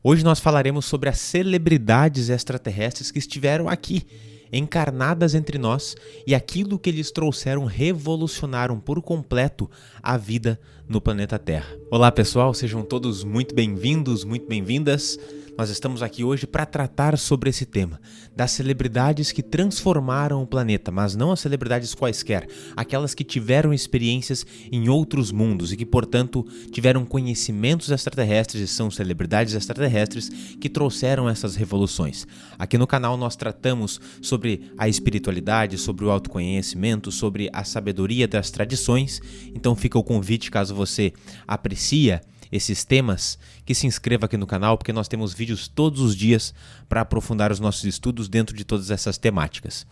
Hoje nós falaremos sobre as celebridades extraterrestres que estiveram aqui, encarnadas entre nós, e aquilo que eles trouxeram revolucionaram por completo a vida no planeta Terra. Olá pessoal, sejam todos muito bem-vindos, muito bem-vindas. Nós estamos aqui hoje para tratar sobre esse tema, das celebridades que transformaram o planeta, mas não as celebridades quaisquer, aquelas que tiveram experiências em outros mundos e que, portanto, tiveram conhecimentos extraterrestres e são celebridades extraterrestres que trouxeram essas revoluções. Aqui no canal nós tratamos sobre a espiritualidade, sobre o autoconhecimento, sobre a sabedoria das tradições, então fica o convite, caso você aprecia esses temas, que se inscreva aqui no canal, porque nós temos vídeos todos os dias para aprofundar os nossos estudos dentro de todas essas temáticas.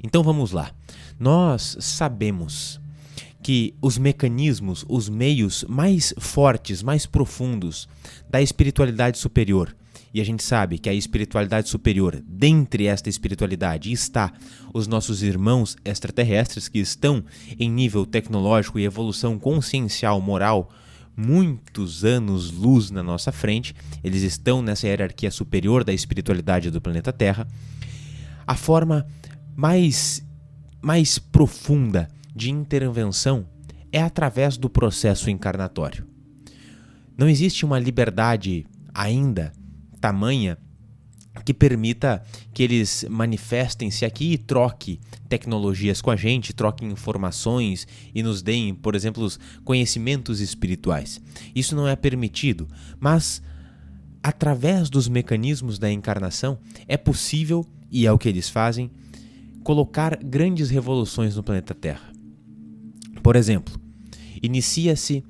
Então vamos lá. Nós sabemos que os mecanismos, os meios mais fortes, mais profundos da espiritualidade superior, e a gente sabe que a espiritualidade superior, dentre esta espiritualidade, está os nossos irmãos extraterrestres que estão em nível tecnológico e evolução consciencial, moral, muitos anos-luz na nossa frente, eles estão nessa hierarquia superior da espiritualidade do planeta Terra. A forma mais profunda de intervenção é através do processo encarnatório. Não existe uma liberdade ainda tamanha que permita que eles manifestem-se aqui e troquem tecnologias com a gente, troquem informações e nos deem, por exemplo, os conhecimentos espirituais. Isso não é permitido, mas através dos mecanismos da encarnação é possível, e é o que eles fazem, colocar grandes revoluções no planeta Terra. Por exemplo, inicia-se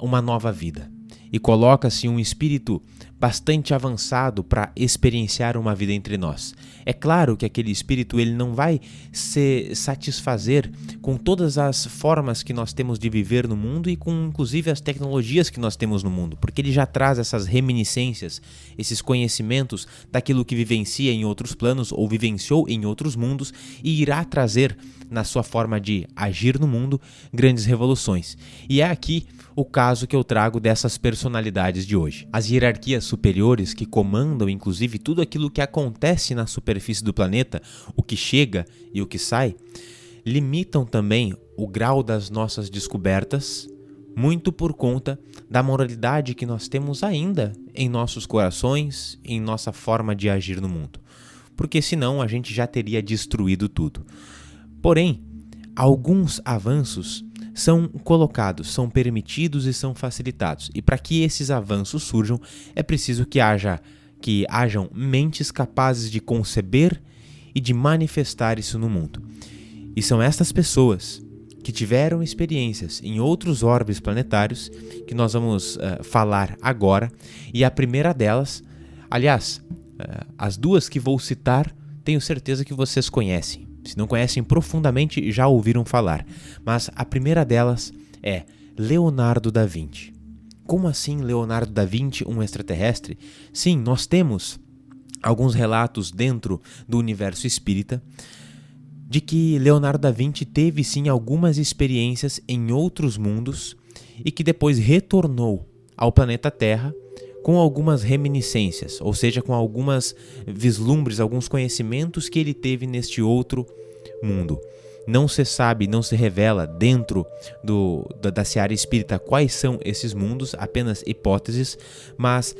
uma nova vida e coloca-se um espírito bastante avançado para experienciar uma vida entre nós. É claro que aquele espírito ele não vai se satisfazer com todas as formas que nós temos de viver no mundo e com inclusive as tecnologias que nós temos no mundo, porque ele já traz essas reminiscências, esses conhecimentos daquilo que vivencia em outros planos ou vivenciou em outros mundos e irá trazer na sua forma de agir no mundo grandes revoluções. E é aqui o caso que eu trago dessas personalidades de hoje. As hierarquias superiores que comandam inclusive tudo aquilo que acontece na superfície do planeta, o que chega e o que sai, limitam também o grau das nossas descobertas, muito por conta da moralidade que nós temos ainda em nossos corações, em nossa forma de agir no mundo. Porque senão a gente já teria destruído tudo. Porém, alguns avanços são colocados, são permitidos e são facilitados. E para que esses avanços surjam, é preciso que hajam mentes capazes de conceber e de manifestar isso no mundo. E são estas pessoas que tiveram experiências em outros orbes planetários que nós vamos falar agora. E a primeira delas, aliás, as duas que vou citar, tenho certeza que vocês conhecem. Se não conhecem profundamente, já ouviram falar. Mas a primeira delas é Leonardo da Vinci. Como assim Leonardo da Vinci, um extraterrestre? Sim, nós temos alguns relatos dentro do universo espírita de que Leonardo da Vinci teve sim algumas experiências em outros mundos e que depois retornou ao planeta Terra com algumas reminiscências, ou seja, com algumas vislumbres, alguns conhecimentos que ele teve neste outro mundo. Não se sabe, não se revela dentro da seara espírita quais são esses mundos, apenas hipóteses, mas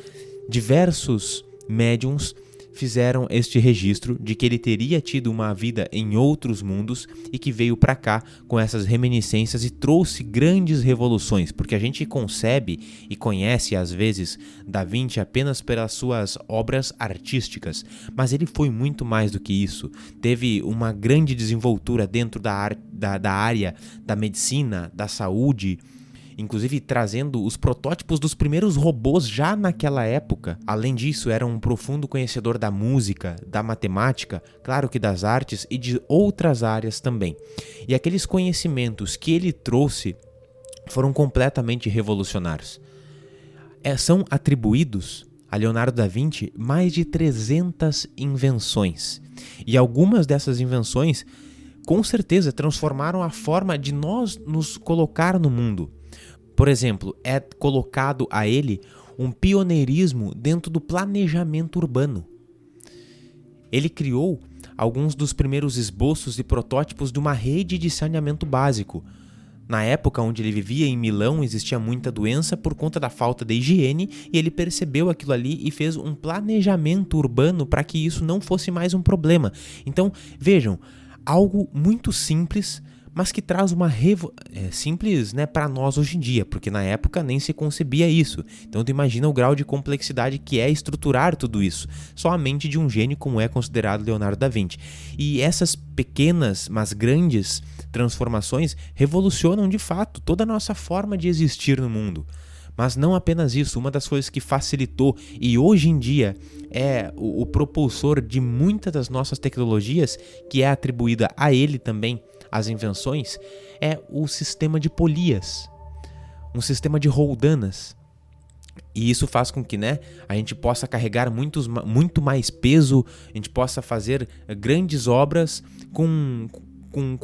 diversos médiuns fizeram este registro de que ele teria tido uma vida em outros mundos e que veio para cá com essas reminiscências e trouxe grandes revoluções, porque a gente concebe e conhece às vezes Da Vinci apenas pelas suas obras artísticas, mas ele foi muito mais do que isso. Teve uma grande desenvoltura dentro da área da medicina, da saúde, inclusive trazendo os protótipos dos primeiros robôs já naquela época. Além disso, era um profundo conhecedor da música, da matemática, claro que das artes e de outras áreas também. E aqueles conhecimentos que ele trouxe foram completamente revolucionários. São atribuídos a Leonardo da Vinci mais de 300 invenções. E algumas dessas invenções, com certeza, transformaram a forma de nós nos colocar no mundo. Por exemplo, é colocado a ele um pioneirismo dentro do planejamento urbano. Ele criou alguns dos primeiros esboços e protótipos de uma rede de saneamento básico. Na época onde ele vivia, em Milão, existia muita doença por conta da falta de higiene, e ele percebeu aquilo ali e fez um planejamento urbano para que isso não fosse mais um problema. Então, vejam, algo muito simples, mas que traz uma simples, né, para nós hoje em dia, porque na época nem se concebia isso. Então tu imagina o grau de complexidade que é estruturar tudo isso, só a mente de um gênio como é considerado Leonardo da Vinci. E essas pequenas, mas grandes transformações revolucionam de fato toda a nossa forma de existir no mundo. Mas não apenas isso, uma das coisas que facilitou e hoje em dia é o propulsor de muitas das nossas tecnologias, que é atribuída a ele também, as invenções, é o sistema de polias, um sistema de roldanas. E isso faz com que, né, a gente possa carregar muito mais peso, a gente possa fazer grandes obras com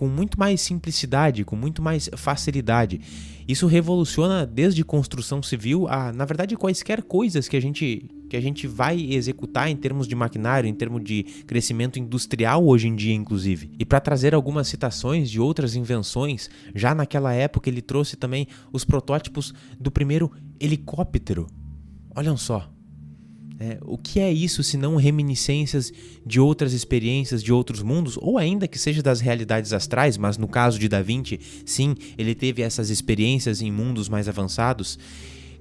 muito mais simplicidade, com muito mais facilidade. Isso revoluciona desde construção civil a, na verdade, quaisquer coisas que a gente vai executar em termos de maquinário, em termos de crescimento industrial hoje em dia, inclusive. E para trazer algumas citações de outras invenções, já naquela época ele trouxe também os protótipos do primeiro helicóptero. Olhem só. O que é isso se não reminiscências de outras experiências de outros mundos, ou ainda que seja das realidades astrais, mas no caso de Da Vinci, sim, ele teve essas experiências em mundos mais avançados.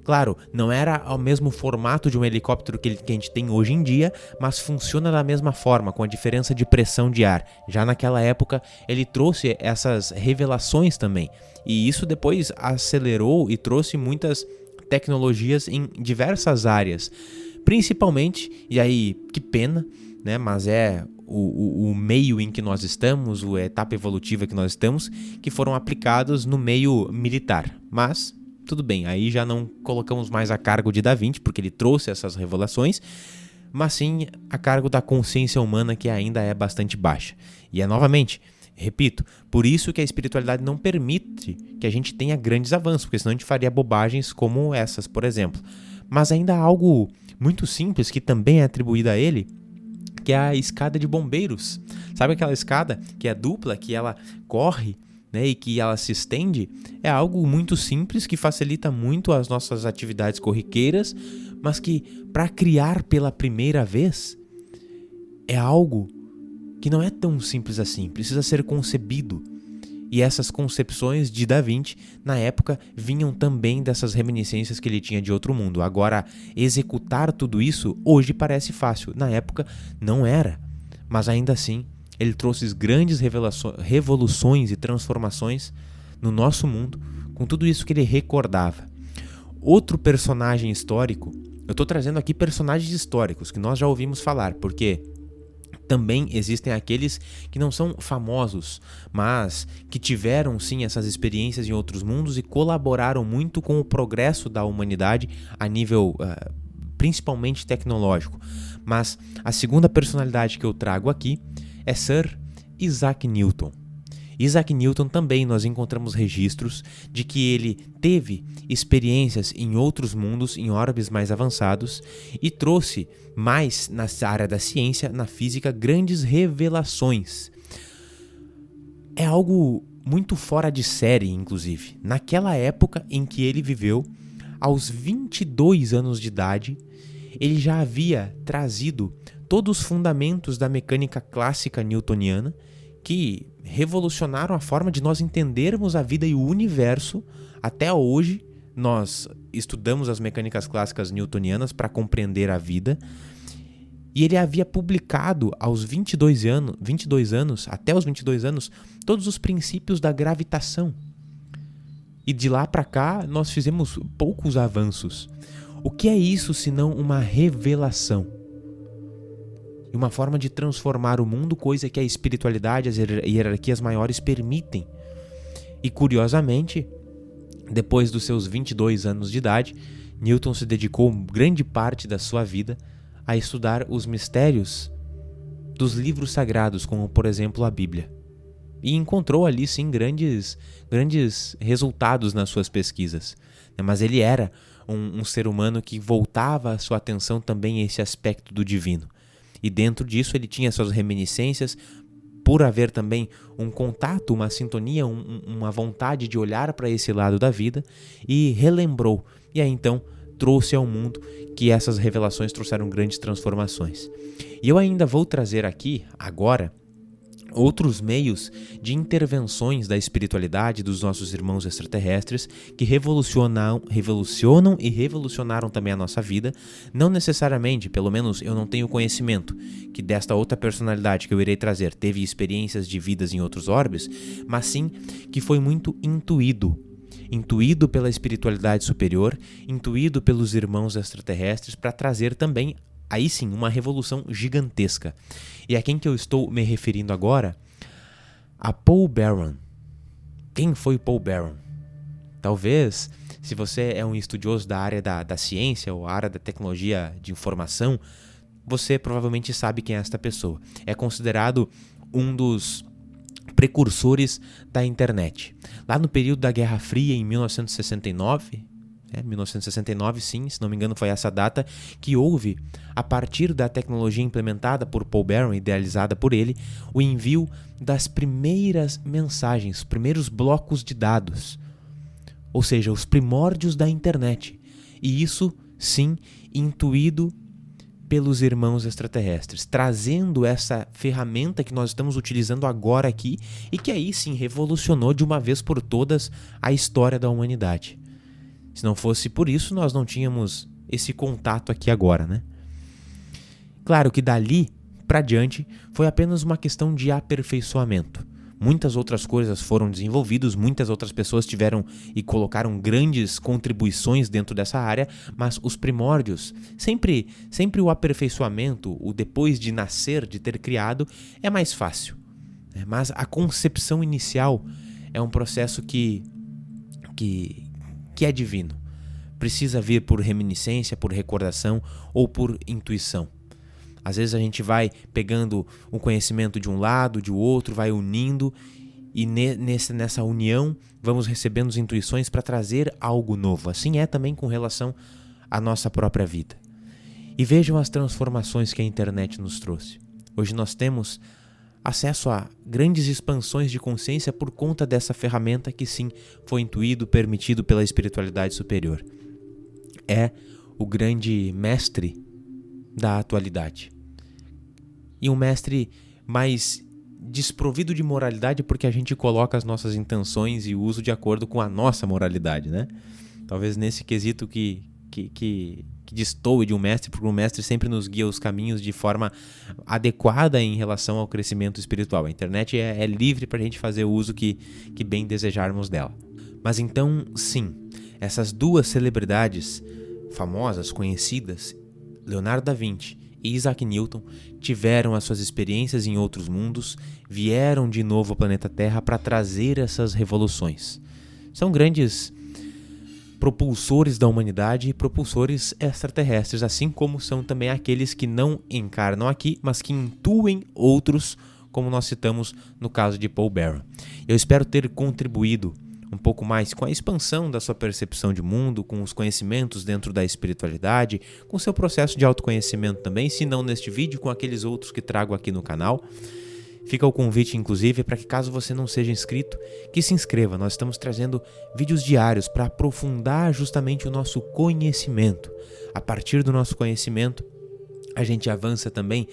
Claro, não era ao mesmo formato de um helicóptero que a gente tem hoje em dia, mas funciona da mesma forma, com a diferença de pressão de ar. Já naquela época, ele trouxe essas revelações também, e isso depois acelerou e trouxe muitas tecnologias em diversas áreas. Principalmente, e aí que pena, né, mas é o meio em que nós estamos, a etapa evolutiva que nós estamos, que foram aplicados no meio militar. Mas, tudo bem, aí já não colocamos mais a cargo de Da Vinci, porque ele trouxe essas revelações, mas sim a cargo da consciência humana, que ainda é bastante baixa. E novamente, repito, por isso que a espiritualidade não permite que a gente tenha grandes avanços, porque senão a gente faria bobagens como essas, por exemplo. Mas ainda há algo muito simples que também é atribuída a ele, que é a escada de bombeiros. Sabe aquela escada que é dupla, que ela corre, né, e que ela se estende? É algo muito simples que facilita muito as nossas atividades corriqueiras, mas que para criar pela primeira vez é algo que não é tão simples assim, precisa ser concebido. E essas concepções de Da Vinci, na época, vinham também dessas reminiscências que ele tinha de outro mundo. Agora, executar tudo isso hoje parece fácil. Na época, não era. Mas ainda assim, ele trouxe grandes revoluções e transformações no nosso mundo, com tudo isso que ele recordava. Outro personagem histórico, eu estou trazendo aqui personagens históricos que nós já ouvimos falar, porque também existem aqueles que não são famosos, mas que tiveram sim essas experiências em outros mundos e colaboraram muito com o progresso da humanidade a nível principalmente tecnológico. Mas a segunda personalidade que eu trago aqui é Sir Isaac Newton. Isaac Newton também nós encontramos registros de que ele teve experiências em outros mundos, em orbes mais avançados, e trouxe mais na área da ciência, na física, grandes revelações. É algo muito fora de série, inclusive. Naquela época em que ele viveu, aos 22 anos de idade, ele já havia trazido todos os fundamentos da mecânica clássica newtoniana, que revolucionaram a forma de nós entendermos a vida e o universo. Até hoje, nós estudamos as mecânicas clássicas newtonianas para compreender a vida. E ele havia publicado aos 22 anos, até os 22 anos, todos os princípios da gravitação. E de lá para cá, nós fizemos poucos avanços. O que é isso senão uma revelação? E uma forma de transformar o mundo, coisa que a espiritualidade e as hierarquias maiores permitem. E curiosamente, depois dos seus 22 anos de idade, Newton se dedicou grande parte da sua vida a estudar os mistérios dos livros sagrados, como por exemplo a Bíblia. E encontrou ali sim grandes resultados nas suas pesquisas. Mas ele era um ser humano que voltava a sua atenção também a esse aspecto do divino. E dentro disso ele tinha suas reminiscências, por haver também um contato, uma sintonia, uma vontade de olhar para esse lado da vida, e relembrou. E aí então trouxe ao mundo que essas revelações trouxeram grandes transformações. E eu ainda vou trazer aqui, agora, outros meios de intervenções da espiritualidade dos nossos irmãos extraterrestres que revolucionam e revolucionaram também a nossa vida. Não necessariamente, pelo menos eu não tenho conhecimento, que desta outra personalidade que eu irei trazer teve experiências de vidas em outros orbes, mas sim que foi muito intuído pela espiritualidade superior, intuído pelos irmãos extraterrestres para trazer também, aí sim, uma revolução gigantesca. E a quem que eu estou me referindo agora? A Paul Baron. Quem foi Paul Baron? Talvez, se você é um estudioso da área da ciência ou área da tecnologia de informação, você provavelmente sabe quem é esta pessoa. É considerado um dos precursores da internet. Lá no período da Guerra Fria, em 1969, 1969 sim, se não me engano foi essa data, que houve, a partir da tecnologia implementada por Paul Baron, idealizada por ele, o envio das primeiras mensagens, os primeiros blocos de dados, ou seja, os primórdios da internet. E isso, sim, intuído pelos irmãos extraterrestres, trazendo essa ferramenta que nós estamos utilizando agora aqui e que aí sim revolucionou de uma vez por todas a história da humanidade. Se não fosse por isso, nós não tínhamos esse contato aqui agora, né? Claro que dali para diante foi apenas uma questão de aperfeiçoamento. Muitas outras coisas foram desenvolvidas, muitas outras pessoas tiveram e colocaram grandes contribuições dentro dessa área, mas os primórdios, sempre o aperfeiçoamento, o depois de nascer, de ter criado, é mais fácil. Mas a concepção inicial é um processo que é divino. Precisa vir por reminiscência, por recordação ou por intuição. Às vezes a gente vai pegando o conhecimento de um lado, de outro, vai unindo e nessa união vamos recebendo intuições para trazer algo novo. Assim é também com relação à nossa própria vida. E vejam as transformações que a internet nos trouxe. Hoje nós temos acesso a grandes expansões de consciência por conta dessa ferramenta que sim foi intuído, permitido pela espiritualidade superior. É o grande mestre da atualidade. E um mestre mais desprovido de moralidade porque a gente coloca as nossas intenções e uso de acordo com a nossa moralidade, né? Talvez nesse quesito que destoe de um mestre, porque o mestre sempre nos guia os caminhos de forma adequada em relação ao crescimento espiritual. A internet é livre para a gente fazer o uso que bem desejarmos dela. Mas então, sim, essas duas celebridades famosas, conhecidas, Leonardo da Vinci e Isaac Newton, tiveram as suas experiências em outros mundos, vieram de novo ao planeta Terra para trazer essas revoluções. São grandes propulsores da humanidade e propulsores extraterrestres, assim como são também aqueles que não encarnam aqui, mas que intuem outros, como nós citamos no caso de Paul Baron. Eu espero ter contribuído um pouco mais com a expansão da sua percepção de mundo, com os conhecimentos dentro da espiritualidade, com o seu processo de autoconhecimento também, se não neste vídeo, com aqueles outros que trago aqui no canal. Fica o convite, inclusive, para que caso você não seja inscrito, que se inscreva. Nós estamos trazendo vídeos diários para aprofundar justamente o nosso conhecimento. A partir do nosso conhecimento, a gente avança também,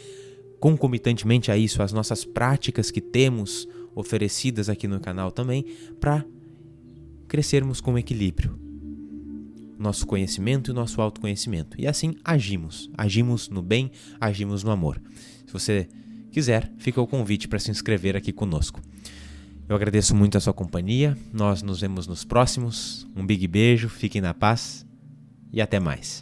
concomitantemente a isso, as nossas práticas que temos oferecidas aqui no canal também, para crescermos com equilíbrio. Nosso conhecimento e o nosso autoconhecimento. E assim agimos. Agimos no bem, agimos no amor. Se você quiser, fica o convite para se inscrever aqui conosco. Eu agradeço muito a sua companhia. Nós nos vemos nos próximos. Um big beijo, fiquem na paz e até mais.